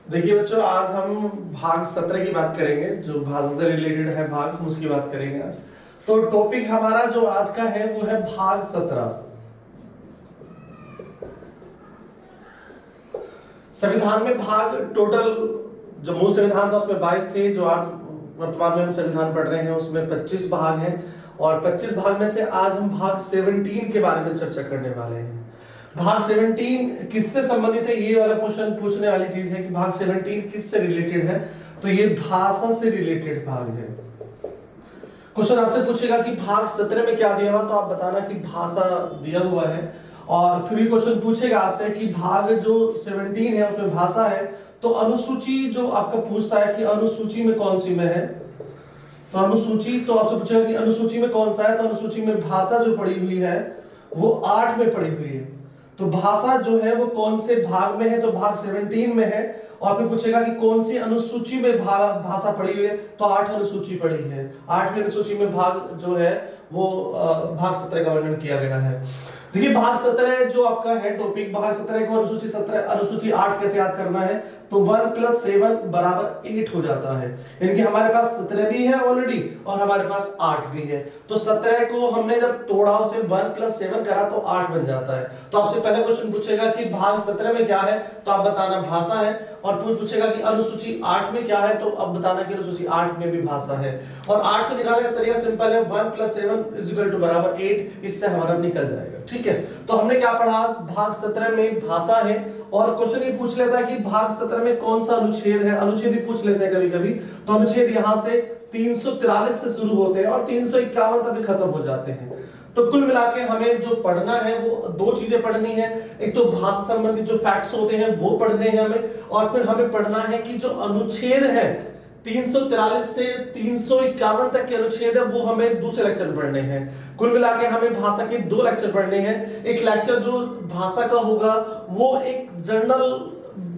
देखिए बच्चों, आज हम भाग 17 की बात करेंगे। जो भाषा से रिलेटेड है भाग, हम उसकी बात करेंगे आज। तो टॉपिक हमारा जो आज का है वो है भाग 17। संविधान में भाग टोटल, जो मूल संविधान था उसमें 22 थे। जो आज वर्तमान में हम संविधान पढ़ रहे हैं उसमें 25 भाग हैं। और 25 भाग में से आज हम भाग 17 के बारे में चर्चा करने वाले हैं। भाग 17 किससे संबंधित है, ये वाला क्वेश्चन पूछने वाली चीज है कि भाग 17 किससे रिलेटेड है। तो ये भाषा से रिलेटेड भाग है। क्वेश्चन आपसे पूछेगा कि भाग 17 में क्या दिया हुआ, तो आप बताना कि भाषा दिया हुआ है। और फिर भी क्वेश्चन पूछेगा आपसे कि भाग जो 17 है उसमें भाषा है, तो अनुसूची जो आपका पूछता है कि अनुसूची में कौन सी में है, तो अनुसूची, तो आपसे पूछेगा कि अनुसूची में कौन सा है, तो अनुसूची में भाषा जो पड़ी हुई है वो 8 में पड़ी हुई है। तो भाषा जो है वो कौन से भाग में है, तो भाग 17 में है। और फिर पूछेगा कि कौन सी अनुसूची में भाषा पड़ी हुई है, तो 8 अनुसूची पड़ी है। 8वीं अनुसूची में भाग जो है वो भाग 17 का वर्णन किया गया है। देखिए भाग 17 जो आपका है टॉपिक, भाग 17 को अनुसूची 17 अनुसूची 8 कैसे याद करना है, तो 1 + 7 = 8 हो जाता है। यानी कि हमारे पास 17 भी है ऑलरेडी और हमारे पास 8 भी है। तो 17 को हमने जब तोड़ा, उसे 1 + 7 करा तो 8 बन जाता है। तो आपसे पहले क्वेश्चन पूछेगा कि भाग 17 में क्या है, तो आप बताना भाषा है। और पूछेगा कि अनुसूची 8 में क्या है, तो अब बताना कि अनुसूची 8 में भी भाषा है। और 8 को निकालने का तरीका सिंपल है, 1 + 7 = 8। इससे हमारा निकल जाएगा। ठीक है, तो हमने क्या पढ़ा, भाग 17 में भाषा है। और क्वेश्चन ये पूछ लेता है कि भाग 17 में कौन सा अनुच्छेद है, अनुच्छेद ही पूछ लेते हैं कभी कभी। तो अनुच्छेद यहां से 343 से शुरू होते हैं और 351 तक खत्म हो जाते हैं। तो कुल मिला के हमें जो पढ़ना है वो दो चीजें पढ़नी है। एक तो भाषा संबंधित जो फैक्ट्स होते हैं वो पढ़ने हैं हमें, और फिर हमें पढ़ना है कि जो अनुच्छेद है 343 से 351 तक के अनुच्छेद है वो हमें दूसरे लेक्चर में पढ़ने हैं। कुल मिला के हमें भाषा के 2 लेक्चर पढ़ने हैं। एक लेक्चर जो भाषा का होगा वो एक जनरल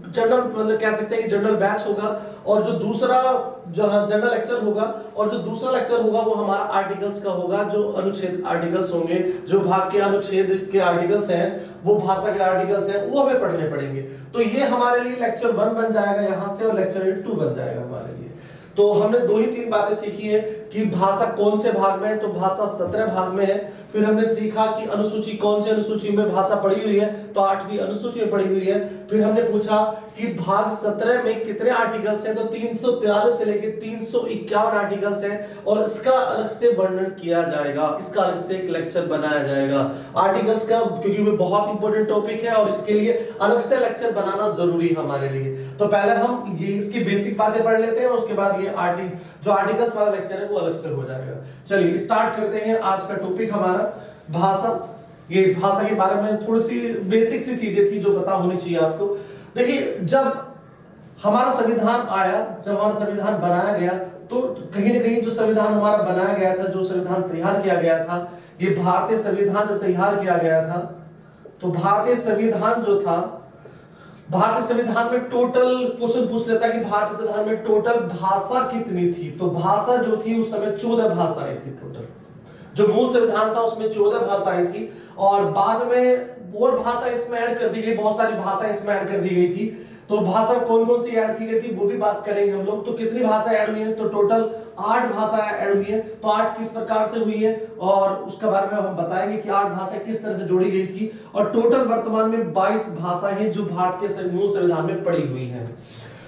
मतलब कह सकते हैं कि जनरल बैच होगा, और जो दूसरा जो जनरल लेक्चर होगा, और जो दूसरा लेक्चर होगा वो हमारा आर्टिकल्स का होगा। जो अनुच्छेद आर्टिकल्स होंगे, जो भाग के अनुच्छेद के आर्टिकल्स हैं, वो भाषा के आर्टिकल्स हैं, वो हमें पढ़ने पड़ेंगे। तो ये हमारे लिए लेक्चर 1 बन जाएगा यहां से, और लेक्चर 2 बन जाएगा हमारे लिए। तो हमने 2 ही 3 बातें सीखी है कि भाषा कौन से भाग में है, तो भाषा 17 भाग में है। फिर हमने सीखा कि अनुसूची कौन से अनुसूची में भाषा पड़ी हुई है, तो 8वीं अनुसूची में पड़ी हुई है। फिर हमने पूछा कि भाग 17 में कितने आर्टिकल्स हैं, तो 343 से लेकर 351 आर्टिकल्स हैं, और इसका अलग से वर्णन किया जाएगा, इसका अलग से एक लेक्चर बनाया जाएगा आर्टिकल्स का, क्योंकि वो बहुत इंपॉर्टेंट टॉपिक है और इसके लिए अलग से लेक्चर बनाना जरूरी है हमारे लिए। तो पहले हम ये इसकी बेसिक बातें पढ़ लेते हैं, उसके बाद ये जो आर्टिकल्स वाला लेक्चर है वो अलग से हो जाएगा। चलिए स्टार्ट करते हैं आज का टॉपिक हमारा भाषा। ये भाषा के बारे में थोड़ी सी बेसिक सी चीजें थी जो पता होनी चाहिए आपको। देखिए जब हमारा संविधान आया, जब हमारा संविधान बनाया गया, तो कहीं ना कहीं जो संविधान हमारा बनाया गया था, जो संविधान तैयार किया गया था, ये भारतीय संविधान जो तैयार किया गया था, तो भारतीय संविधान जो था, भारतीय संविधान में टोटल क्वेश्चन पूछ लेता है कि भारतीय संविधान में टोटल भाषा कितनी थी। तो भाषा जो थी उस समय 14 भाषाएं थी टोटल। जो मूल संविधान था उसमें 14 भाषाएं थी, और बाद में और भाषा इसमें ऐड कर दी गई, बहुत सारी भाषा इसमें ऐड कर दी गई थी। तो भाषा कौन कौन सी ऐड की गई थी वो भी बात करेंगे हम लोग। तो कितनी भाषा ऐड हुई है, तो टोटल 8 भाषाएं ऐड हुई है। तो 8 किस प्रकार से हुई है और उसके बारे में हम बताएंगे कि 8 भाषाएं किस तरह से जोड़ी गई थी। और टोटल वर्तमान में 22 भाषाएं हैं जो भारत के मूल संविधान में पड़ी हुई है।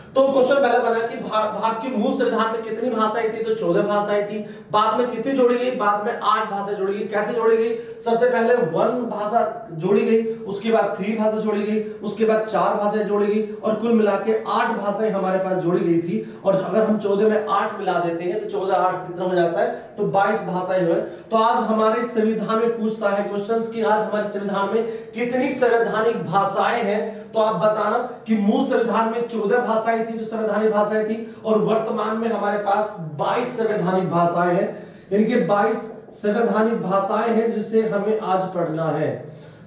तो क्वेश्चन पहला बना कि भारत के मूल संविधान में कितनी भाषाएं थी, तो 14 भाषाएं थी। बाद में कितनी जोड़ी गई, बाद में 8 भाषा जोड़ी गई। कैसे जोड़ी गई, सबसे पहले 1 भाषा जोड़ी गई, उसके बाद 3 भाषा जोड़ी गई, उसके बाद 4 भाषाएं जोड़ी गई, और कुल मिला के 8 भाषाएं हमारे पास जोड़ी गई थी। और अगर हम 14 में 8 मिला देते हैं तो 14 8 कितना हो जाता है, तो 22 भाषाएं हुए। तो आज हमारे संविधान में पूछता है क्वेश्चंस कि आज हमारे संविधान में कितनी संवैधानिक भाषाएं हैं। तो आप बताना कि मूल संविधान में 14 भाषाएं थी जो संवैधानिक भाषाएं थी, और वर्तमान में हमारे पास 22 संवैधानिक भाषाएं हैं। यानी कि 22 संवैधानिक भाषाएं हैं जिसे हमें आज पढ़ना है।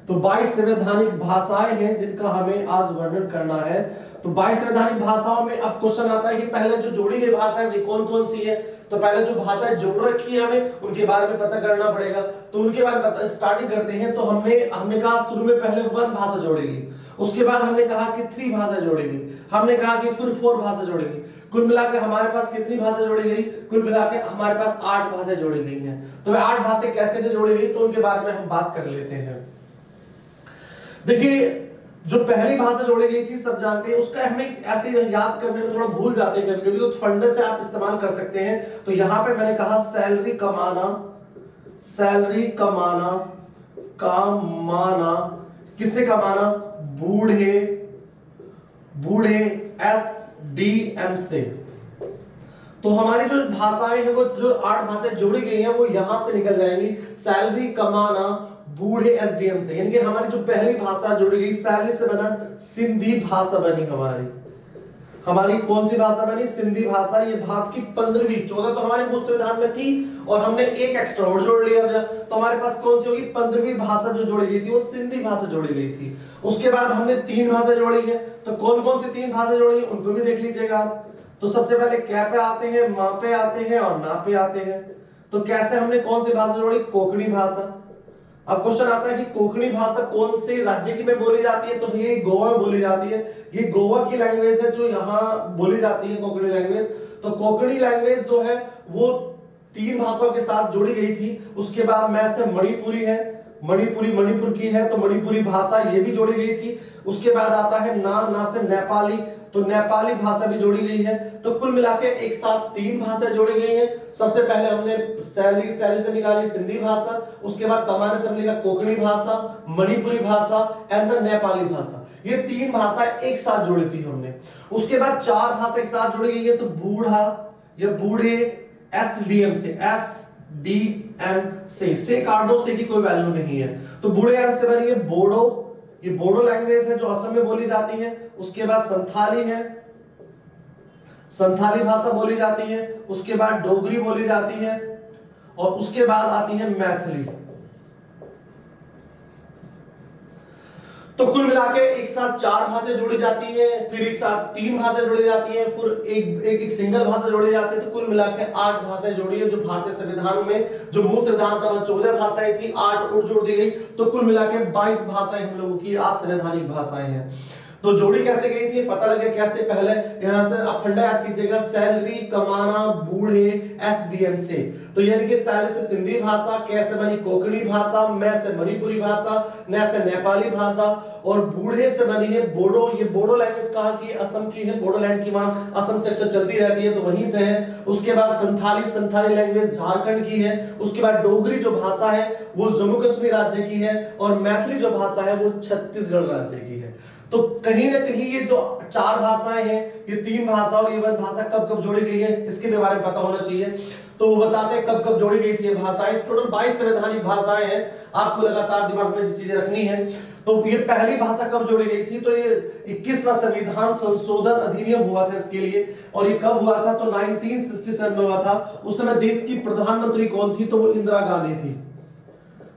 तो 22 संवैधानिक भाषाएं हैं जिनका हमें आज वर्णन करना है। तो 22 संवैधानिक भाषाओं में अब क्वेश्चन आता है कि पहले जो जोड़ी गई भाषा है कौन कौन सी है। तो पहले जो भाषाएं जोड़ रखी है हमें उनके बारे में पता करना पड़ेगा। तो उनके बारे में स्टार्टिंग करते हैं। तो हमने कहा शुरू में पहले 1 भाषा जोड़ेगी, उसके बाद हमने कहा कि 3 भाषा जोड़ेंगे, हमने कहा कि फिर 4 भाषा जोड़ेंगे। कुल मिलाकर हमारे पास कितनी भाषा जोड़ी गई? कुल मिलाकर हमारे पास 8 भाषा जोड़ी गई हैं। तो 8 भाषा कैसे कैसे जोड़ी गई तो उनके बारे में हम बात कर लेते हैं। देखिए, जो पहली भाषा जोड़ी गई थी सब जानते हैं, उसका हमें ऐसे याद करने में थोड़ा भूल जाते हैं कभी कभी, तो फंडे से आप इस्तेमाल कर सकते हैं। तो यहां पे मैंने कहा सैलरी कमाना, सैलरी कमाना, कमाना किससे कमाना? बूढ़े, बूढ़े SDM से। तो हमारी जो भाषाएं हैं वो जो 8 भाषाएं जोड़ी गई हैं वो यहां से निकल जाएंगी, सैलरी कमाना बूढ़े SDM से। यानी कि हमारी जो पहली भाषा जोड़ी गई सैलरी से बना सिंधी भाषा बनी हमारी। हमारी कौन सी भाषा बनी? सिंधी भाषा। ये भारत की 15वीं, 14 तो हमारे मूल संविधान में थी और हमने एक एक्स्ट्रा और जोड़ लिया, तो हमारे पास कौन सी होगी? 15वीं भाषा जो जोड़ी गई थी वो सिंधी भाषा जोड़ी गई थी। उसके बाद हमने 3 भाषा जोड़ी है, तो कौन कौन सी 3 भाषा जोड़ी है उनको भी देख लीजिएगा आप। तो सबसे पहले क्या पे आते हैं? माँ पे आते हैं और ना पे आते हैं। तो कैसे हमने कौन सी भाषा जोड़ी? कोंकणी भाषा। अब क्वेश्चन आता है कि कोंकणी भाषा कौन से राज्य की में बोली जाती है? तो ये गोवा में बोली जाती है। ये गोवा की लैंग्वेज है जो यहाँ बोली जाती है, कोंकणी लैंग्वेज। तो कोंकणी लैंग्वेज जो है वो 3 भाषाओं के साथ जोड़ी गई थी। उसके बाद मैं से मणिपुरी है, मणिपुरी मणिपुर की है तो मणिपुरी भाषा ये भी जोड़ी गई थी। उसके बाद आता है ना से नेपाली, तो नेपाली भाषा भी जोड़ी गई है। तो कुल मिलाके एक साथ 3 भाषा जोड़ी गई हैं। सबसे पहले हमने सैलरी से निकाली सिंधी भाषा, उसके बाद कमाने से निकाला कोंकणी भाषा, मणिपुरी भाषा एंड द नेपाली भाषा। ये 3 भाषा एक साथ जोड़ी थी हमने। उसके बाद 4 भाषा एक साथ जोड़ी गई है, तो बूढ़ा या बूढ़े SDM से काट दो, से की कोई वैल्यू नहीं है। तो बूढ़े एम से बनी है बोडो, ये बोडो लैंग्वेज है जो असम में बोली जाती है। उसके बाद संथाली है, संथाली भाषा बोली जाती है। उसके बाद डोगरी बोली जाती है और उसके बाद आती है मैथिली। तो कुल मिलाके एक साथ 4 भाषा जोड़ी जाती है, फिर एक साथ 3 भाषा जोड़ी जाती है, फिर एक सिंगल भाषा जोड़ी जाती है। तो कुल मिलाके 8 भाषाएं जोड़ी है। जो भारतीय संविधान में जो मूल संविधान था 14 भाषाएं थी, 8 और जोड़ दी गई, तो कुल मिलाके 22 भाषाएं हम लोगों की आज संवैधानिक भाषाएं हैं। तो जोड़ी कैसे गई थी पता लगे कैसे? पहले यहां से आप फंडा याद कीजिएगा, सैलरी कमाना बूढ़े SDM से। तो यानी कि सैलरी से सिंधी भाषा, कैसे बनी कोंकणी भाषा, मैं से मणिपुरी भाषा, न से नेपाली भाषा और बूढ़े से बनी है बोडो। ये बोडो लैंग्वेज कहां की? असम की है, बोडोलैंड की, वहां असम सेक्शन चलती रहती है तो वहीं से है। उसके बाद संथाली लैंग्वेज झारखंड की है। उसके बाद डोगरी जो भाषा है वो जम्मू कश्मीर राज्य की है और मैथिली जो भाषा है वो छत्तीसगढ़ राज्य की है। तो कहीं ना कहीं ये जो 4 भाषाएं हैं, ये 3 भाषा और ये 1 भाषा कब कब जोड़ी गई है इसके बारे में पता होना चाहिए। तो वो बताते हैं कब कब जोड़ी गई थी ये भाषाएं। टोटल 22 संवैधानिक भाषाएं हैं, आपको लगातार दिमाग में चीजें रखनी है। तो ये पहली भाषा कब जोड़ी गई थी? तो ये 21वां संविधान संशोधन अधिनियम हुआ था इसके लिए, और ये कब हुआ था? तो 1967 में हुआ था। उस समय देश की प्रधानमंत्री कौन थी? तो वो इंदिरा गांधी थी।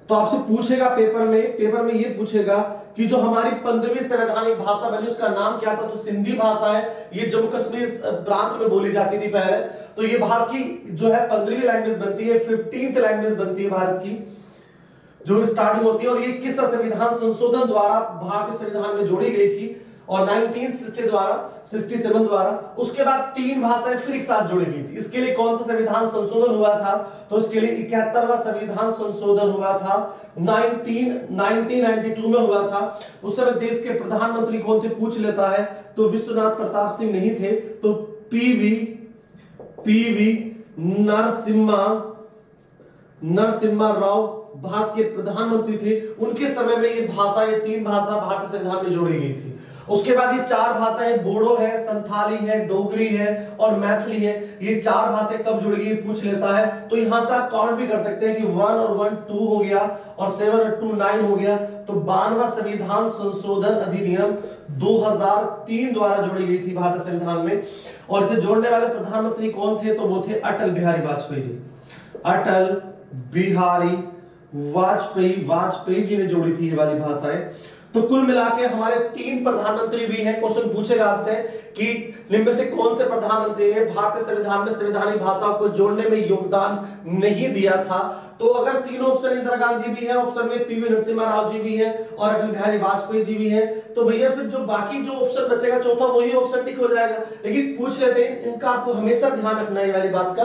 तो आपसे पूछेगा पेपर में ये पूछेगा कि जो हमारी 15वीं संवैधानिक भाषा बनी उसका नाम क्या था? तो सिंधी भाषा है। ये जम्मू कश्मीर प्रांत में बोली जाती थी पहले। तो ये भारत की जो है 15वीं लैंग्वेज बनती है, 15th लैंग्वेज बनती है भारत की, जो स्टार्टिंग होती है। और ये किस संविधान संशोधन द्वारा भारतीय संविधान में जोड़ी गई थी और 1967 द्वारा। उसके बाद 3 भाषाएं फिर एक साथ जोड़ी गई थी। इसके लिए कौन सा संविधान संशोधन हुआ था? तो इसके लिए 71वां संविधान संशोधन हुआ था, 1992 में हुआ था। उस समय देश के प्रधानमंत्री कौन थे पूछ लेता है, तो विश्वनाथ प्रताप सिंह नहीं थे, तो पीवी नरसिम्हा राव भारत के प्रधानमंत्री थे। उनके समय में ये भाषा, ये 3 भाषा भारतीय संविधान में जोड़ी गई थी। उसके बाद ये 4 भाषाएं बोडो है, संथाली है, डोगरी है और मैथिली है। ये 4 भाषाएं कब जुड़ गई पूछ लेता है। तो यहां से आप काउंट भी कर सकते हैं कि 1 और 1 2 हो गया और 7 और 2 9 हो गया। तो 92वां संविधान संशोधन अधिनियम 2003 द्वारा जोड़ी गई थी भारतीय संविधान में। और इसे जोड़ने वाले प्रधानमंत्री कौन थे? तो वो थे अटल बिहारी वाजपेयी जी। अटल बिहारी वाजपेयी जी ने जोड़ी थी ये वाली भाषाएं। तो कुल मिलाके हमारे 3 प्रधानमंत्री भी हैं। क्वेश्चन पूछेगा आपसे कि निम्न में से कौन से प्रधानमंत्री ने भारतीय संविधान में संवैधानिक भाषाओं को जोड़ने में योगदान नहीं दिया था? तो अगर तीनों ऑप्शन इंदिरा गांधी भी है, ऑप्शन में पीवी नरसिम्हा राव जी भी है और अटल बिहारी वाजपेयी जी भी है, तो भैया फिर जो बाकी जो ऑप्शन बचेगा चौथा वही ऑप्शन टिक हो जाएगा। लेकिन पूछ लेते हैं, इनका आपको हमेशा ध्यान रखना है वाली बात का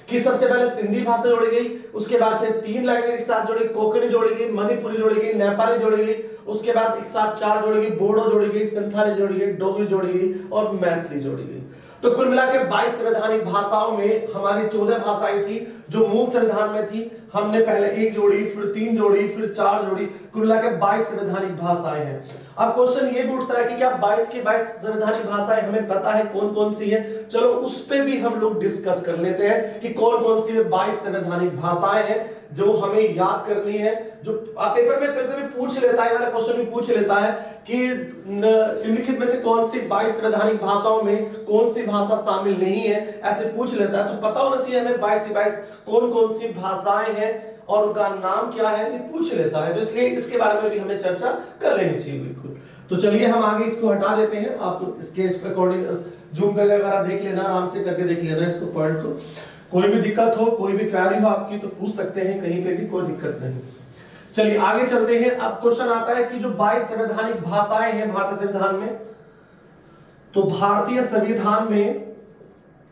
कि सबसे पहले सिंधी भाषा जोड़ी गई, उसके बाद फिर 3 लैंग्वेज के साथ जोड़ी, कोंकणी जोड़ी गई, मणिपुरी जोड़ी गई, नेपाली जोड़ी गई, उसके बाद एक साथ 4 जोड़ी गई, बोडो जोड़ी गई, संथाली जोड़ी गई, डोगरी जोड़ी गई और मैथिली जोड़ी गई। तो कुल मिलाकर 22 संवैधानिक भाषाओं में हमारी 14 भाषाएं थी जो मूल संविधान में थी। हमने पहले 1 जोड़ी, फिर 3 जोड़ी, फिर 4 जोड़ी, कुल मिलाकर 22 संवैधानिक भाषाएं हैं। अब क्वेश्चन ये भी उठता है कि क्या 22 की 22 संवैधानिक भाषाएं हमें पता है कौन कौन सी है? चलो उस पे भी हम लोग डिस्कस कर लेते हैं कि कौन कौन सी 22 संवैधानिक भाषाएं हैं जो हमें याद करनी है। जो पेपर में कभी कभी पूछ लेता है, वाला क्वेश्चन भी पूछ लेता है कि निम्नलिखित में से कौन सी 22 संवैधानिक भाषाओं में कौन सी भाषा शामिल नहीं है, ऐसे पूछ लेता है। तो पता होना चाहिए हमें 22 की 22 कौन कौन सी भाषाएं हैं और उनका नाम क्या है, ये पूछ लेता है। तो इसलिए इसके बारे में भी हमें चर्चा कर लेनी चाहिए बिल्कुल। तो चलिए हम आगे इसको हटा देते हैं। आप इसके अकॉर्डिंग जूम करके अगर आप देख लेना, आराम से करके देख लेना इसको पॉइंट को। कोई भी दिक्कत हो, कोई भी क्वेरी हो आपकी तो पूछ सकते हैं कहीं पे भी, कोई दिक्कत नहीं। चलिए आगे चलते हैं। अब क्वेश्चन आता है कि जो 22 संवैधानिक भाषाएं हैं भारतीय संविधान में, तो भारतीय संविधान में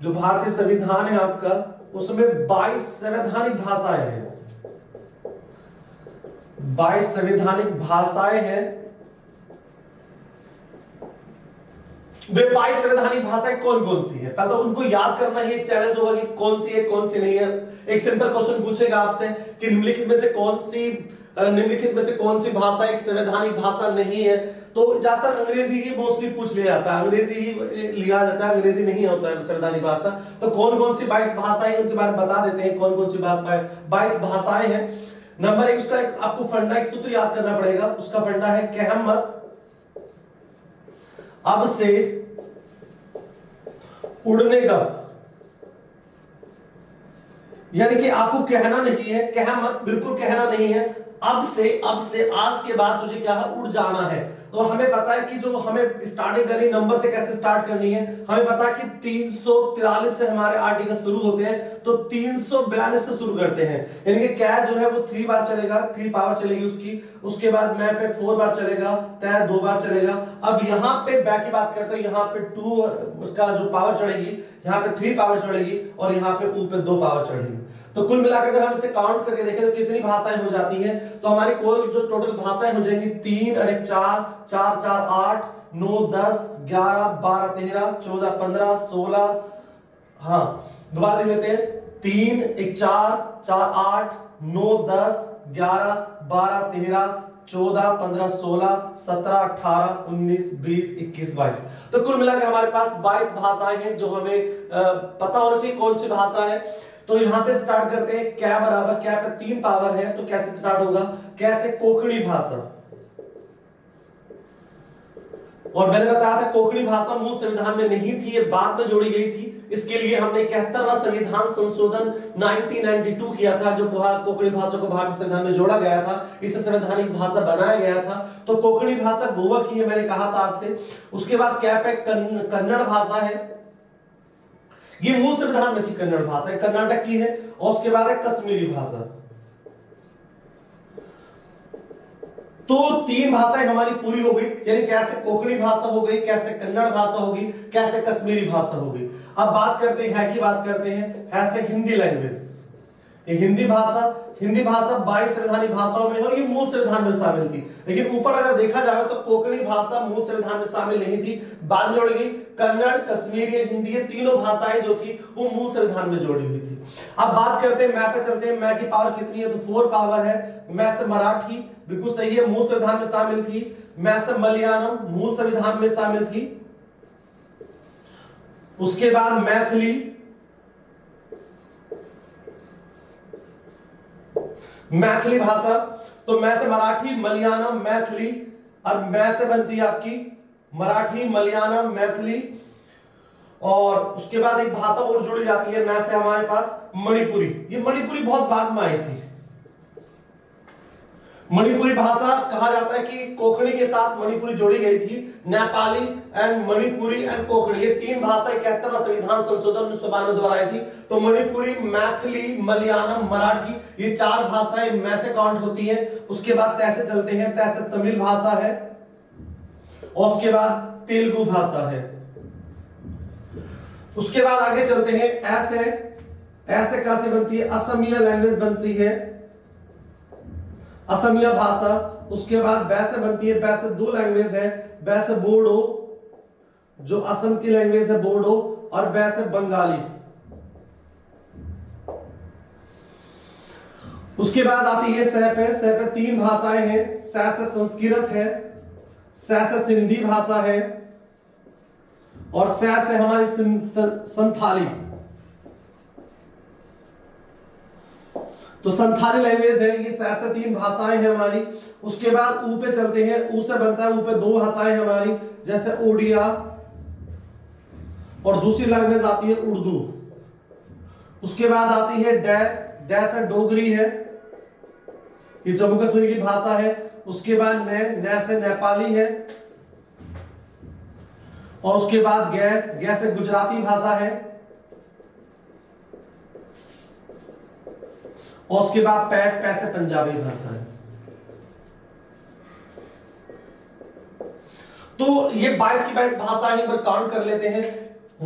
जो भारतीय संविधान है आपका, उसमें 22 संवैधानिक भाषाएं हैं। 22 संवैधानिक भाषाएं हैं। वे 22 संवैधानिक भाषाएं कौन कौन सी है, पहले तो उनको याद करना ही एक चैलेंज होगा कि कौन सी है कौन सी नहीं है। एक सिंपल क्वेश्चन पूछेगा आपसे कि निम्नलिखित में से कौन सी भाषा एक संवैधानिक भाषा नहीं है, तो ज्यादातर अंग्रेजी ही मोस्टली पूछ लिया जाता है, अंग्रेजी ही लिया जाता है, अंग्रेजी नहीं होता है संवैधानिक भाषा। तो कौन कौन सी 22 भाषाएं उनके बारे में बता देते हैं, कौन कौन सी 22 भाषाएं हैं। नंबर 1, उसका आपको फंडा, एक सूत्र याद करना पड़ेगा। उसका फंडा है कहम मत अब से उड़ने कब। यानी कि आपको कहना नहीं है, कह मत, बिल्कुल कहना नहीं है, अब से आज के बाद तुझे क्या है, उड़ जाना है। तो हमें पता है कि जो हमें स्टार्टिंग करनी, नंबर से कैसे स्टार्ट करनी है। हमें पता है कि 343 से हमारे आर्टिकल शुरू होते हैं, तो 342 से शुरू करते हैं। यानी कि क्या जो है वो 3 बार चलेगा, 3 पावर चलेगी उसकी। उसके बाद मैं पे 4 बार चलेगा, तय 2 बार चलेगा। अब यहाँ पे बैक की बात करते हैं, यहाँ पे 2 उसका जो पावर चढ़ेगी, यहाँ पे 3 पावर चढ़ेगी और यहाँ पे ऊपर 2 पावर चढ़ेगी। तो कुल मिलाकर अगर हम इसे काउंट करके देखें तो कितनी भाषाएं हो जाती हैं, तो हमारी कुल जो टोटल भाषाएं हो जाएंगी 3 और 1 4, 4 4 8, 9 10 11 12 13 14 15 16, हाँ दोबारा देख लेते हैं, 3 1 4 4 8 9 10 11 12 13 14 15 16 17 18 19 20 21 22। तो कुल मिलाकर हमारे पास 22 भाषाएं हैं जो हमें पता होना चाहिए कौन सी भाषा है। तो यहां से स्टार्ट करते हैं। क्या बराबर, क्या पे 3 पावर है, तो कैसे स्टार्ट होगा, कैसे, कोंकणी भाषा। और मैंने बताया था कोंकणी भाषा मूल संविधान में नहीं थी, ये बाद में जोड़ी गई थी। इसके लिए हमने 71वां संविधान संशोधन 1992 किया था, जो कोंकणी भाषा को भारतीय संविधान में जोड़ा गया था, इसे संवैधानिक भाषा बनाया गया था। तो कोंकणी भाषा गोवा की है, मैंने कहा था आपसे। उसके बाद क्या पे कन्नड़ भाषा है, ये मूल संविधान में थी कन्नड़ भाषा, कर्नाटक की है। और उसके बाद है कश्मीरी भाषा। तो 3 भाषाएं हमारी पूरी हो गई, यानी कैसे कोंकणी भाषा हो गई, कैसे कन्नड़ भाषा होगी, कैसे कश्मीरी भाषा होगी। अब बात करते हैं, बात करते हैं ऐसे हिंदी लैंग्वेज। ये हिंदी भाषा 22 संवैधानिक भाषाओं में है और ये मूल संविधान में शामिल थी। लेकिन ऊपर अगर देखा जाए तो कोंकणी भाषा मूल संविधान में शामिल नहीं थी, बाद में जोड़ी गई। कन्नड़, कश्मीरी, हिंदी, ये तीनों भाषाएं जो थी वो मूल संविधान में जोड़ी हुई थी। अब बात करते हैं मैं पे चलते हैं। मैं की पावर कितनी है, तो 4 पावर है। मैं से मराठी, बिल्कुल सही है, मूल संविधान में शामिल थी। मैं से मलयालम, मूल संविधान में शामिल थी। उसके बाद मैथिली, मैथिली भाषा, तो मैं से मराठी, मलयालम, मैथिली, और मैं से बनती है आपकी मराठी, मलयालम, मैथिली। और उसके बाद एक भाषा और जुड़ी जाती है मैं से, हमारे पास मणिपुरी। ये मणिपुरी बहुत बाद में आई थी। मणिपुरी भाषा कहा जाता है कि कोंकणी के साथ मणिपुरी जोड़ी गई थी। नेपाली एंड मणिपुरी एंड कोंकणी, ये तीन भाषा 71वां संविधान संशोधन 1992 द्वारा आई थी। तो मणिपुरी, मैथिली, मलयालम, मराठी, ये चार भाषाएं मैं से काउंट होती है। उसके बाद तैसे चलते हैं, तैसे तमिल भाषा है और उसके बाद तेलुगु भाषा है। उसके बाद आगे चलते हैं, ऐसे कैसे बनती है, असमिया लैंग्वेज बनती है, असमिया भाषा। उसके बाद बैसे बनती है, बैसे दो लैंग्वेज है, बैसे बोडो जो असम की लैंग्वेज है बोडो, और बैसे बंगाली। उसके बाद आती है सैपे तीन भाषाएं हैं, सैसे संस्कृत है, सैसे सिंधी भाषा है और सैसे हमारी संथाली। तो संथाली लैंग्वेज है, ये सैसे तीन भाषाएं हैं हमारी। उसके बाद ऊ पे चलते हैं, ऊ से बनता है, ऊ पे दो भाषाएं हमारी, जैसे ओडिया और दूसरी लैंग्वेज आती है उर्दू। उसके बाद आती है डै से डोगरी है, ये जम्मू कश्मीर की भाषा है। उसके बाद नै से नेपाली है और उसके बाद गै से गुजराती भाषा है और उसके बाद पै से पंजाबी भाषा है। तो ये 22 की 22 भाषाएं एक बार काउंट कर लेते हैं।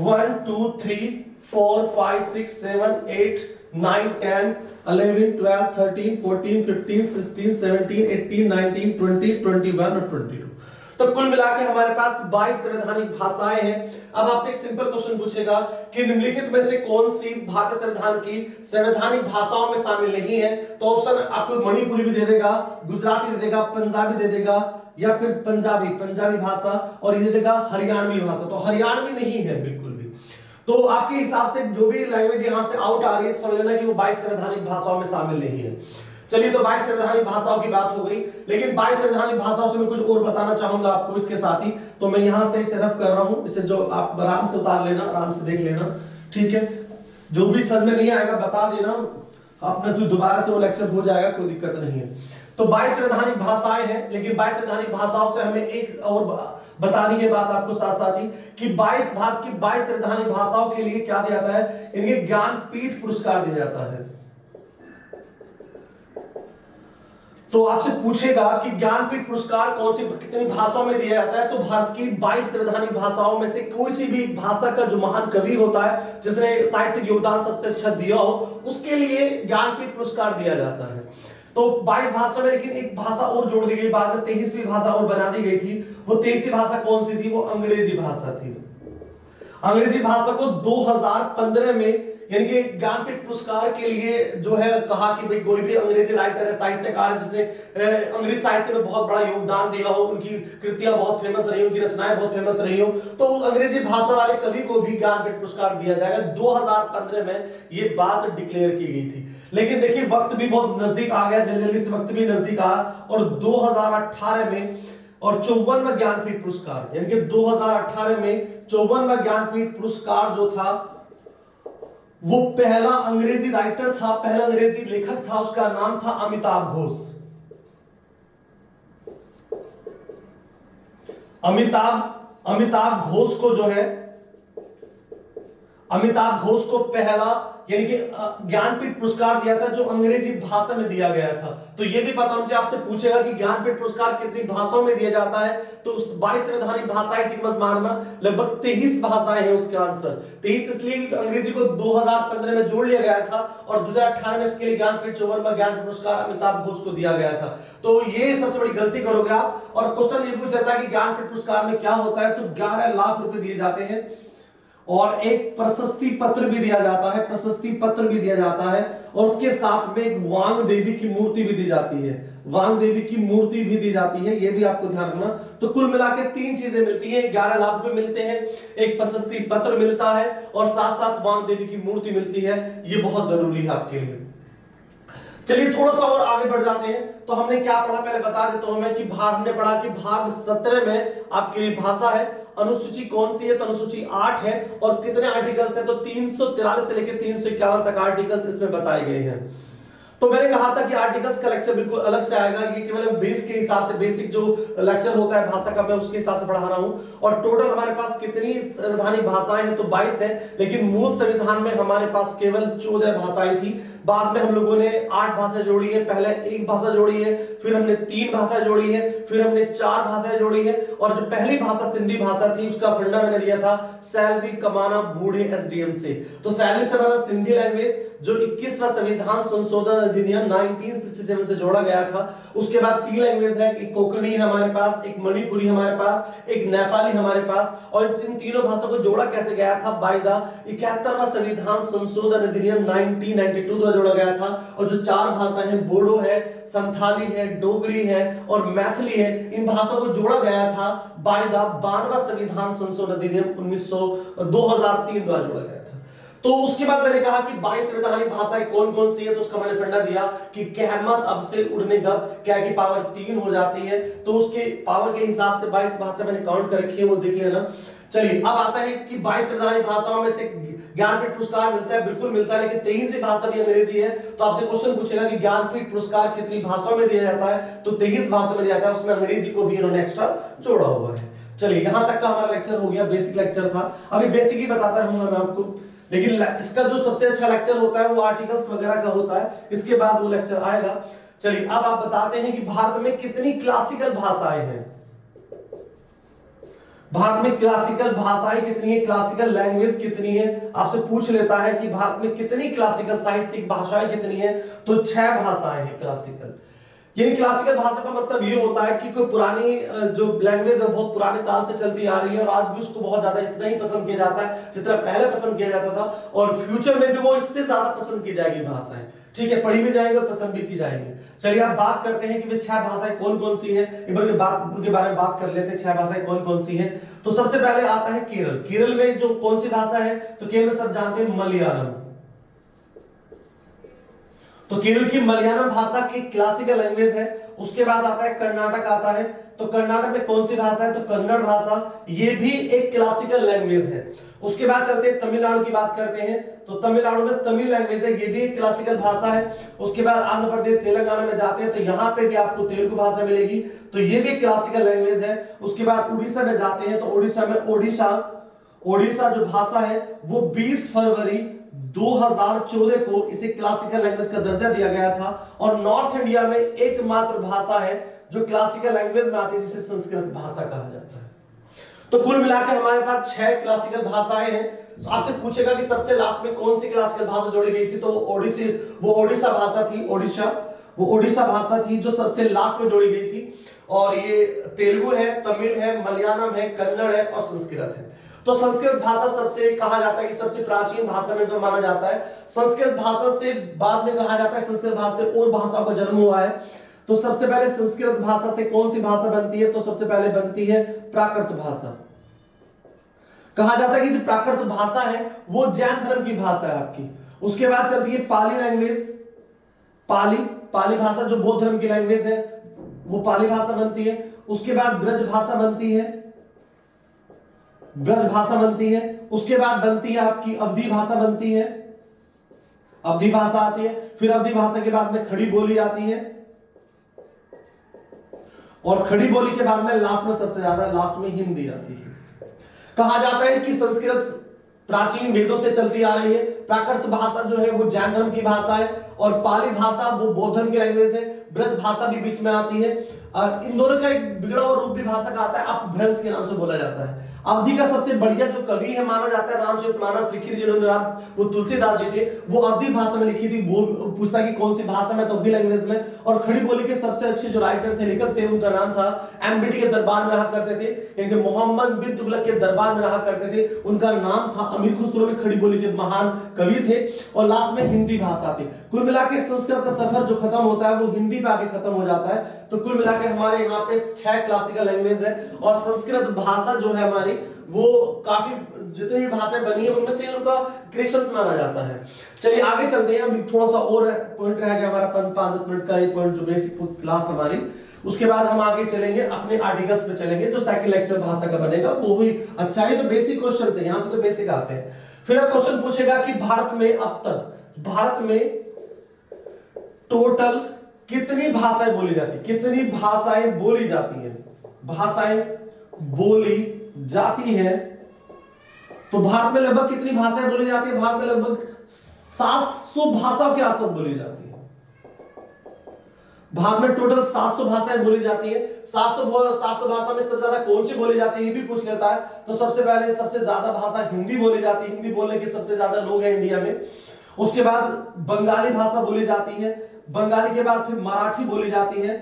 1 2 3 4 5 6 7 8 9 10 11 12 13 14 15 16 17 18 19 20 21 और 22। तो कुल मिला के हमारे पास 22 संवैधानिक भाषाएं हैं। अब आपसे एक सिंपल क्वेश्चन पूछेगा कि निम्नलिखित में से कौन सी भारतीय संविधान की संवैधानिक भाषाओं में शामिल नहीं है। तो ऑप्शन आपको मणिपुरी भी दे देगा, गुजराती दे देगा, पंजाबी दे देगा या फिर पंजाबी भाषा, और ये दे देगा हरियाणवी भाषा। तो हरियाणवी नहीं है बिल्कुल भी। तो आपके हिसाब से जो भी लैंग्वेज यहां से आउट आ रही है तो समझ लेना कि वो 22 संवैधानिक भाषाओं में शामिल नहीं है। चलिए, तो 22 संवैधानिक भाषाओं की बात हो गई, लेकिन 22 संवैधानिक भाषाओं से मैं कुछ और बताना चाहूंगा आपको इसके साथ ही। तो मैं यहां से इसे रफ कर रहा हूं, इसे जो आप आराम से उतार लेना, आराम से देख लेना, ठीक है। जो भी समझ में नहीं आएगा बता देना, अपने तो दोबारा से वो लेक्चर हो जाएगा, कोई दिक्कत नहीं है। तो 22 संवैधानिक भाषाएं हैं, लेकिन 22 संवैधानिक भाषाओं से हमें एक और बतानी है बात आपको साथ साथ ही कि 22 भारत की 22 संवैधानिक भाषाओं के लिए क्या दिया जाता है, इनके ज्ञानपीठ पुरस्कार दिया जाता है। तो आपसे पूछेगा कि ज्ञानपीठ पुरस्कार कौन सी कितनी भाषाओं में दिया जाता है। तो भारत की 22 संवैधानिक भाषाओं में से कोई सी भी भाषा का जो महान कवि होता है, जिसने साहित्यिक योगदान सबसे अच्छा दिया हो, उसके लिए ज्ञानपीठ पुरस्कार दिया जाता है। तो 22 भाषा में, लेकिन एक भाषा और जोड़ दी गई, बाद में 23वीं भाषा और बना दी गई थी। वो 23वीं भाषा कौन सी थी, वो अंग्रेजी भाषा थी। अंग्रेजी भाषा को 2015 में यानी कि ज्ञानपीठ पुरस्कार के लिए जो है कहा कि भाई कोई भी अंग्रेजी राइटर है, साहित्यकार जिसने अंग्रेजी साहित्य में बहुत बड़ा योगदान दिया हो, उनकी कृतियां बहुत फेमस रही, उनकी रचनाएं बहुत फेमस रही हो, तो अंग्रेजी भाषा वाले कवि को भी ज्ञानपीठ पुरस्कार दिया जाएगा। 2015 में ये बात डिक्लेयर की गई थी। लेकिन देखिए वक्त भी बहुत नजदीक आ गया, जल्दी से वक्त भी नजदीक आ, और 2018 में और 54वां ज्ञानपीठ पुरस्कार, यानी कि 2018 में 54वां ज्ञानपीठ पुरस्कार जो था वो पहला अंग्रेजी राइटर था, पहला अंग्रेजी लेखक था, उसका नाम था अमिताभ घोष। अमिताभ घोष को जो है, अमिताभ घोष को पहला यानी कि ज्ञानपीठ पुरस्कार दिया था जो अंग्रेजी भाषा में दिया गया था। तो यह भी पता होना चाहिए, आपसे पूछेगा कि ज्ञानपीठ पुरस्कार कितनी भाषाओं में दिया जाता है। तो उस 22 संवैधानिक भाषाएं की मत मारना, लगभग 23 भाषाएं हैं उसका आंसर। 23 इसलिए अंग्रेजी को 2015 में जोड़ लिया गया था और 2018 में इसके लिए ज्ञानपीठ 54वां ज्ञानपीठ पुरस्कार अमिताभ घोष को दिया गया था। तो ये सबसे बड़ी गलती करोगे आप। और क्वेश्चन ये पूछ लेता है कि ज्ञानपीठ पुरस्कार में क्या होता है, तो 11 लाख रुपए दिए जाते हैं और एक प्रशस्ति पत्र भी दिया जाता है, प्रशस्ति पत्र भी दिया जाता है, और उसके साथ में एक वांग देवी की मूर्ति भी दी जाती है, वांग देवी की मूर्ति भी दी जाती है, ये भी आपको ध्यान रखना। तो कुल मिला के 3 चीजें मिलती हैं, 11 लाख रुपए मिलते हैं, एक प्रशस्ति पत्र मिलता है और साथ साथ वांग देवी की मूर्ति मिलती है। ये बहुत जरूरी है आपके लिए। चलिए थोड़ा सा और आगे बढ़ जाते हैं। तो हमने क्या पढ़ा पहले बता देता हूं मैं कि हमने पढ़ा कि भाग 17 में आपके लिए भाषा है। अनुसूची कौन सी है, तो अनुसूची 8 है और कितने आर्टिकल्स है, तो 343 से लेकर 351 तक आर्टिकल्स इसमें बताए गए हैं। तो मैंने कहा था कि आर्टिकल्स का लेक्चर बिल्कुल अलग से आएगा, ये केवल बेस के हिसाब से, बेसिक जो लेक्चर होता है भाषा का मैं उसके हिसाब से पढ़ा रहा हूं। और टोटल हमारे पास कितनी संवैधानिक भाषाएं हैं तो 22 है, लेकिन मूल संविधान में हमारे पास केवल 14 भाषाएं थी। बाद में हम लोगों ने 8 भाषा जोड़ी है, पहले 1 भाषा जोड़ी है, फिर हमने 3 भाषा जोड़ी है, फिर हमने 4 भाषाएं जोड़ी है। और जो पहली भाषा सिंधी भाषा थी उसका फंडा मैंने दिया था सैलरी कमाना बूढ़े एसडीएम से। तो सैलरी से बना सिंधी लैंग्वेज जो 21वां संविधान संशोधन अधिनियम 1967 से जोड़ा गया था। उसके बाद 3 लैंग्वेज है, एक कोंकणी है हमारे पास, एक मणिपुरी हमारे पास, एक नेपाली हमारे पास। और इन तीनों भाषा को जोड़ा कैसे गया था? बाय द 71वां संविधान संशोधन अधिनियम 1992 द्वारा जोड़ा गया था। और जो 4 भाषाएं हैं, बोडो है, संथाली है, डोगरी है और मैथिली है, इन भाषाओं को जोड़ा गया था बाय द 12वां संविधान संशोधन अधिनियम 2003 द्वारा जोड़ा गया था। तो उसके बाद मैंने कहा कि 22 संवैधानिक भाषाएं कौन कौन सी है, तो उसका मैंने फंडा दिया कि कहमत अब से उड़ने गप क्या की पावर 3 हो जाती है। तो उसके पावर के हिसाब से 22 भाषा मैंने काउंट कर रखी है, वो देख लेना। चलिए अब आता है कि 22 संवैधानिक भाषाओं में से ज्ञानपीठ पुरस्कार मिलता है, बिल्कुल मिलता है, लेकिन 23 भाषा भी अंग्रेजी है। तो आपसे क्वेश्चन पूछेगा कि ज्ञानपीठ पुरस्कार कितनी भाषाओं में दिया जाता है, तो 23 भाषाओं में दिया जाता है, उसमें अंग्रेजी को भी इन्होंने एक्स्ट्रा जोड़ा हुआ है। चलिए यहां तक का हमारा लेक्चर हो गया, बेसिक लेक्चर था। अभी बेसिक ही बताता रहूंगा मैं आपको, लेकिन इसका जो सबसे अच्छा लेक्चर होता है वो आर्टिकल्स वगैरह का होता है, इसके बाद वो लेक्चर आएगा। चलिए अब आप बताते हैं कि भारत में कितनी क्लासिकल भाषाएं हैं। भारत में क्लासिकल भाषाएं कितनी है, क्लासिकल लैंग्वेज कितनी है, आपसे पूछ लेता है कि भारत में कितनी क्लासिकल साहित्यिक भाषाएं कितनी है, तो 6 भाषाएं हैं क्लासिकल। यानी क्लासिकल भाषा का मतलब ये होता है कि कोई पुरानी जो लैंग्वेज है बहुत पुराने काल से चलती आ रही है और आज भी उसको बहुत ज्यादा इतना ही पसंद किया जाता है जितना पहले पसंद किया जाता था, और फ्यूचर में भी वो इससे ज्यादा पसंद की जाएगी भाषाएं। ठीक है, पढ़ी भी जाएंगे और पसंद भी की जाएंगी। चलिए आप बात करते हैं कि वे 6 भाषाएं कौन कौन सी है, उनके बारे में बात कर लेते हैं। 6 भाषाएं कौन कौन सी है, तो सबसे पहले आता है केरल। केरल में जो कौन सी भाषा है, तो केरल में सब जानते हैं मलयालम। तो केरल की मलयालम भाषा की क्लासिकल लैंग्वेज है। उसके बाद आता है कर्नाटक आता है, तो कर्नाटक में कौन सी भाषा है, तो कन्नड़ भाषा, ये भी एक क्लासिकल लैंग्वेज है। उसके बाद चलते हैं तमिलनाडु की बात करते हैं, तो तमिलनाडु में तमिल लैंग्वेज है, ये भी एक क्लासिकल भाषा है। उसके बाद आंध्र प्रदेश तेलंगाना में जाते हैं तो यहाँ पे भी आपको तेलुगु भाषा मिलेगी, तो ये भी क्लासिकल लैंग्वेज है। उसके बाद उड़ीसा में जाते हैं तो उड़ीसा में ओडिशा जो भाषा है वो 20 फरवरी 2014 को इसे क्लासिकल लैंग्वेज का दर्जा दिया गया था। और नॉर्थ इंडिया में एकमात्र भाषा है जो क्लासिकल लैंग्वेज में आती है, जिसे संस्कृत भाषा कहा जाता है। तो कुल मिलाकर हमारे पास 6 क्लासिकल भाषाएं हैं। तो आपसे पूछेगा कि सबसे लास्ट में कौन सी क्लासिकल भाषा जोड़ी गई थी, तो वो ओडिशा भाषा थी। वो ओडिशा भाषा थी जो सबसे लास्ट में जोड़ी गई थी। और ये तेलुगु है, तमिल है, मलयालम है, कन्नड़ है और संस्कृत है। तो संस्कृत भाषा सबसे कहा जाता है कि सबसे प्राचीन भाषा में जो माना जाता है। संस्कृत भाषा से बाद में कहा जाता है संस्कृत भाषा से और भाषाओं का जन्म हुआ है। तो सबसे पहले संस्कृत भाषा से कौन सी भाषा बनती है, तो सबसे पहले बनती है प्राकृत भाषा। कहा जाता है कि जो प्राकृत भाषा है वो जैन धर्म की भाषा है आपकी। उसके बाद चलती है पाली लैंग्वेज, पाली भाषा जो बौद्ध धर्म की लैंग्वेज है वो पाली भाषा बनती है। उसके बाद ब्रज भाषा बनती है, उसके बाद बनती है आपकी अवधी भाषा बनती है, अवधी भाषा आती है। फिर अवधी भाषा के बाद में खड़ी बोली आती है, और खड़ी बोली के बाद में सबसे ज्यादा लास्ट में हिंदी आती है। कहा जाता है कि संस्कृत प्राचीन वेदों से चलती आ रही है, प्राकृत भाषा जो है वो जैन धर्म की भाषा है, और पाली भाषा वो बौद्ध धर्म की लैंग्वेज है। ब्रज भाषा भी बीच में आती है। इन दोनों का एक बिगड़ा हुआ रूप भी भाषा का आता है, अपभ्रंश के नाम से बोला जाता है। अवधी का सबसे बढ़िया जो कवि है माना जाता है रामचरितमानस लिखी थी जिन्होंने, वो तुलसीदास जी थे, वो अवधी भाषा में लिखी थी। वो पूछता कि कौन सी भाषा में, तो अवधी लैंग्वेज में। और खड़ी बोली के सबसे अच्छे जो राइटर थे, लेखक थे, उनका नाम था एमबीडी के दरबार में रहा करते थे, यानी कि मोहम्मद बिन तुगलक के दरबार में रहा करते थे, उनका नाम था अमीर खुसरो। खड़ी बोली के महान कवि थे। और लास्ट में हिंदी भाषा थी। कुल मिलाकर संस्कृत का सफर जो खत्म होता है वो हिंदी पे आके खत्म हो जाता है। तो कुल मिलाकर हमारे यहाँ पे 6 क्लासिकल लैंग्वेज है, और संस्कृत भाषा जो है हमारी वो काफी जितनी भी भाषाएं बनी है उनमें से उनका क्रिएशंस माना जाता है। चलिए आगे चलते हैं। अभी थोड़ा सा और पॉइंट रह गया हमारा 5-10 मिनट का एक पॉइंट जो बेसिक क्लास हमारी, उसके बाद हम आगे चलेंगे अपने आर्टिकल्स पे चलेंगे जो सेकंड लेक्चर भाषा का बनेगा वो ही अच्छा है। तो बेसिक क्वेश्चन है, यहां से तो बेसिक आते हैं। फिर अब क्वेश्चन पूछेगा कि भारत में अब तक टोटल कितनी भाषाएं बोली जाती, कितनी भाषाएं बोली जाती है, भाषाएं बोली जाती है। तो भारत में लगभग कितनी भाषाएं बोली जाती है? भारत में लगभग 700 भाषाओं के आसपास बोली जाती है। भारत में टोटल 700 भाषाएं बोली जाती है। 700 भाषा में सबसे ज्यादा कौन सी बोली जाती है ये भी पूछ लेता है। तो सबसे पहले सबसे ज्यादा भाषा हिंदी बोली जाती है, हिंदी बोलने के सबसे ज्यादा लोग हैं इंडिया में। उसके बाद बंगाली भाषा बोली जाती है, बंगाली के बाद फिर मराठी बोली जाती है,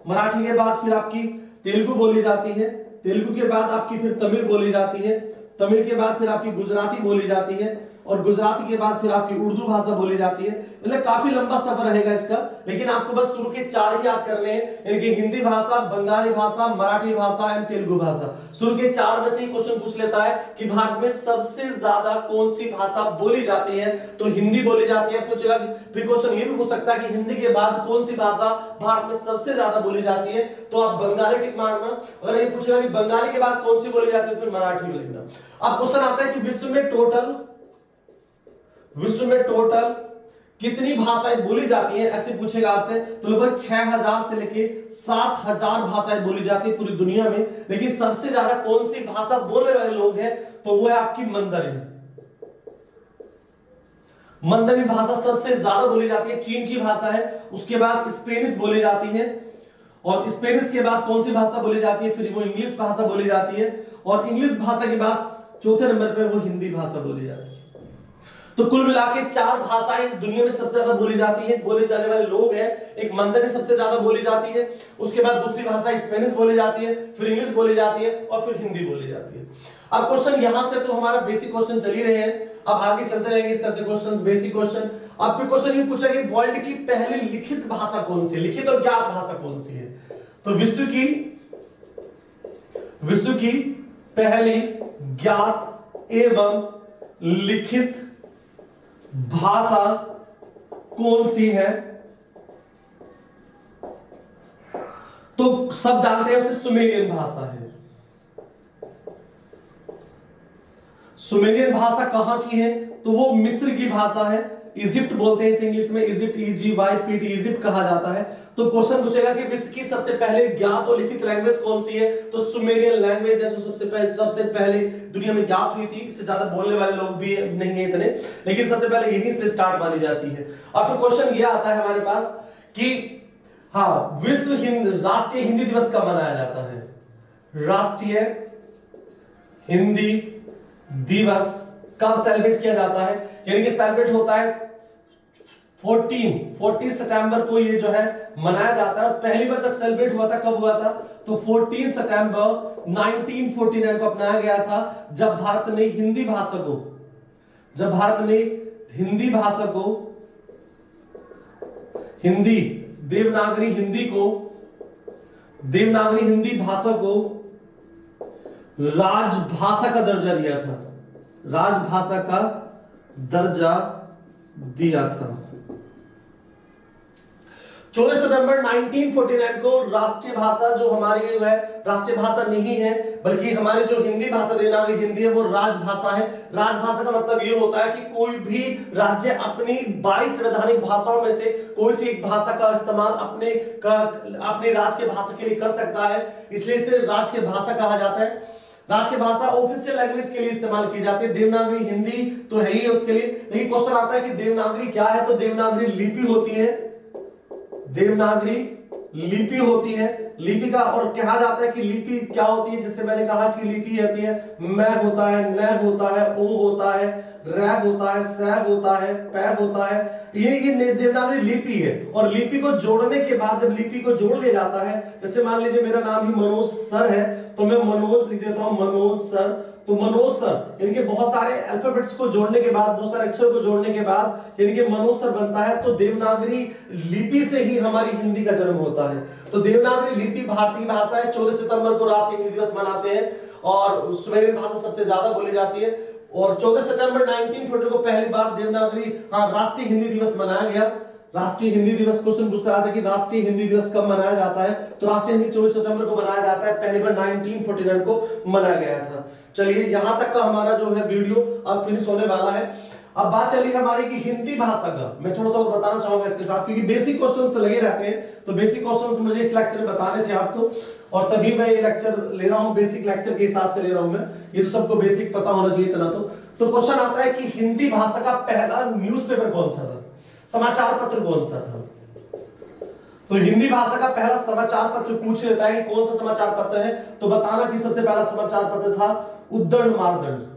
मराठी के बाद फिर आपकी तेलुगु बोली जाती है, तेलुगु के बाद आपकी फिर तमिल बोली जाती है, तमिल के बाद फिर आपकी गुजराती बोली जाती है, और गुजराती के बाद फिर आपकी उर्दू भाषा बोली जाती है। मतलब काफी लंबा सफर रहेगा इसका, लेकिन आपको बस शुरू के 4 ही याद करने हैं, यानी कि हिंदी भाषा, बंगाली भाषा, मराठी भाषा एंड तेलुगु भाषा। शुरू के 4 में से ही क्वेश्चन पूछ लेता है कि भारत में सबसे ज्यादा कौन सी भाषा बोली जाती है, तो हिंदी बोली जाती है। पूछेगा, फिर क्वेश्चन ये भी पूछ सकता है कि हिंदी के बाद कौन सी भाषा भारत में सबसे ज्यादा बोली जाती है, तो आप बंगाली टिक मारना। अगर ये पूछेगा कि बंगाली के बाद कौन सी बोली जाती है, तो फिर मराठी लिखना। अब क्वेश्चन आता है कि विश्व में टोटल कितनी भाषाएं बोली जाती हैं, ऐसे पूछेगा आपसे। तो लगभग 6000 से लेके 7000 भाषाएं बोली जाती है पूरी दुनिया में। लेकिन सबसे ज्यादा कौन सी भाषा बोलने वाले लोग हैं, तो वो है आपकी मंदरिन। मंदरिन भाषा सबसे ज्यादा बोली जाती है, चीन की भाषा है। उसके बाद स्पेनिश बोली जाती है, और स्पेनिश के बाद कौन सी भाषा बोली जाती है, फिर वो इंग्लिश भाषा बोली जाती है, और इंग्लिश भाषा के बाद चौथे नंबर पर वो हिंदी भाषा बोली जाती है। तो कुल मिलाके 4 भाषाएं दुनिया में सबसे ज्यादा बोली जाती हैं, बोले जाने वाले लोग हैं। एक मंदरिन सबसे ज्यादा बोली जाती है, उसके बाद दूसरी भाषा स्पेनिश बोली जाती है, फिर इंग्लिश बोली जाती है, और फिर हिंदी बोली जाती है। अब क्वेश्चन यहां से तो हमारा बेसिक क्वेश्चन चल ही रहे हैं, अब आगे चलते रहेंगे इस तरह से क्वेश्चन, बेसिक क्वेश्चन। अब फिर क्वेश्चन ये पूछा कि वर्ल्ड की पहली लिखित भाषा कौन सी है, लिखित और ज्ञात भाषा कौन सी है? तो विश्व की पहली ज्ञात एवं लिखित भाषा कौन सी है? तो सब जानते हैं उसे सुमेरियन भाषा है। सुमेरियन भाषा कहां की है? तो वो मिस्र की भाषा है, इजिप्ट बोलते हैं इसे इंग्लिश में, इजिप्ट, EGYPT, इजिप्ट कहा जाता है। तो क्वेश्चन पूछेगा कि विश्व की सबसे पहले ज्ञात और लिखित लैंग्वेज कौन सी है? तो सुमेरियन लैंग्वेज है, जो सबसे पहले दुनिया में ज्ञात हुई थी। इससे ज्यादा बोलने वाले लोग भी नहीं है इतने, लेकिन सबसे पहले यहीं से स्टार्ट मानी जाती है। और फिर क्वेश्चन ये आता है हमारे पास कि हाँ, राष्ट्रीय हिंदी दिवस कब मनाया जाता है? राष्ट्रीय हिंदी दिवस कब सेलिब्रेट किया जाता है? यानी कि सेलिब्रेट होता है 14 सितंबर को ये जो है मनाया जाता है। और पहली बार जब सेलिब्रेट हुआ था, कब हुआ था? तो 14 सितंबर 1949 को अपनाया गया था, जब भारत ने हिंदी भाषा को देवनागरी हिंदी भाषा को राजभाषा का दर्जा दिया था, राजभाषा का दर्जा दिया था। 14 सितंबर 1949 को राष्ट्रीय भाषा जो हमारी है, राष्ट्रीय भाषा नहीं है, बल्कि हमारी जो हिंदी भाषा देवनागरी हिंदी है वो राजभाषा है। राजभाषा का मतलब ये होता है कि कोई भी राज्य अपनी 22 संवैधानिक भाषाओं में से कोई सी एक भाषा का इस्तेमाल अपने राज्य के भाषा के लिए कर सकता है, इसलिए इसे राज्य की भाषा कहा जाता है। राष्ट्रीय भाषा ऑफिशियल लैंग्वेज के लिए इस्तेमाल की जाती है। देवनागरी हिंदी तो है ही उसके लिए, लेकिन क्वेश्चन आता है कि देवनागरी क्या है? तो देवनागरी लिपि होती है, देवनागरी लिपि होती है। लिपि का और कहा जाता है कि लिपि क्या होती है, जिससे मैंने कहा कि लिपि होती है मैं होता है, न होता है, ओ होता है, र होता है, स होता है, प होता है, ये देवनागरी लिपि है। और लिपि को जोड़ने के बाद जब लिपि को जोड़ लिया जाता है, जैसे मान लीजिए मेरा नाम ही मनोज सर है, तो मैं मनोज लिख देता हूं, मनोज सर। तो मनोज सर यानी कि बहुत सारे अल्फाबेट्स को जोड़ने के बाद, बहुत सारे अक्षर को जोड़ने के बाद यानी कि मनोज सर बनता है। तो देवनागरी लिपि से ही हमारी हिंदी का जन्म होता है। तो देवनागरी लिपि भारतीय भाषा है। 14 सितंबर को राष्ट्रीय हिंदी दिवस मनाते हैं, और सुमेरियन भाषा सबसे ज्यादा बोली जाती है। और 14 सितंबर 1940 को पहली बार देवनागरी राष्ट्रीय हिंदी दिवस मनाया गया। राष्ट्रीय हिंदी दिवस क्वेश्चन पूछता था कि राष्ट्रीय हिंदी दिवस कब मनाया जाता है? तो राष्ट्रीय हिंदी 24 सितंबर को मनाया जाता है, पहली बार 1949 को मनाया गया था। चलिए, यहां तक का हमारा जो है वीडियो अब फिनिश होने वाला है। अब बात चली हमारी कि हिंदी भाषा का मैं थोड़ा सा और बताना चाहूंगा इसके साथ, क्योंकि बेसिक क्वेश्चंस लगे रहते हैं, तो बेसिक क्वेश्चंस मुझे इस लेक्चर में बताने थे आपको, और तभी मैं ये लेक्चर ले रहा हूं, बेसिक लेक्चर के हिसाब से ले रहा हूं मैं, ये तो सबको बेसिक पता होना चाहिए इतना। तो क्वेश्चन आता है कि हिंदी भाषा का पहला न्यूज़पेपर कौन सा था, समाचार पत्र कौन सा था। तो हिंदी भाषा का पहला समाचार पत्र पूछ लेता है कि कौन सा समाचार पत्र है, तो बताना कि सबसे पहला समाचार पत्र था उद्दंड मारदंड।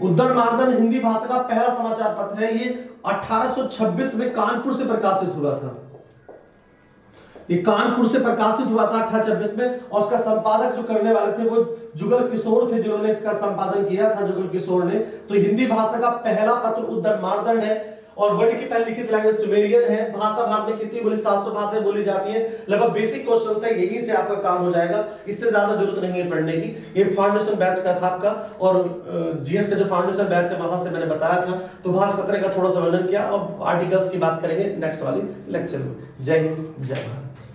उद्दंड मारदंड हिंदी भाषा का पहला समाचार पत्र है। ये 1826 में कानपुर से प्रकाशित हुआ था। ये कानपुर से प्रकाशित हुआ था 1826 में, और उसका संपादक जो करने वाले थे वो जुगल किशोर थे, जिन्होंने इसका संपादन किया था, जुगल किशोर ने। तो हिंदी भाषा का पहला पत्र उद्दंड मारदंड है, और वर्ल्ड की पहली लिखित लैंग्वेज सुमेरियन है। भाषा भारत में कितनी बोली, 700 भाषाएं बोली जाती हैं। लगभग बेसिक क्वेश्चन है, यही से आपका काम हो जाएगा, इससे ज्यादा जरूरत नहीं है पढ़ने की। ये फाउंडेशन बैच का था आपका, और जीएस का जो फाउंडेशन बैच है वहां से मैंने बताया था। तो भाग 17 का थोड़ा सा वर्णन किया, और आर्टिकल्स की बात करेंगे नेक्स्ट वाली लेक्चर में। जय हिंद, जय भारत।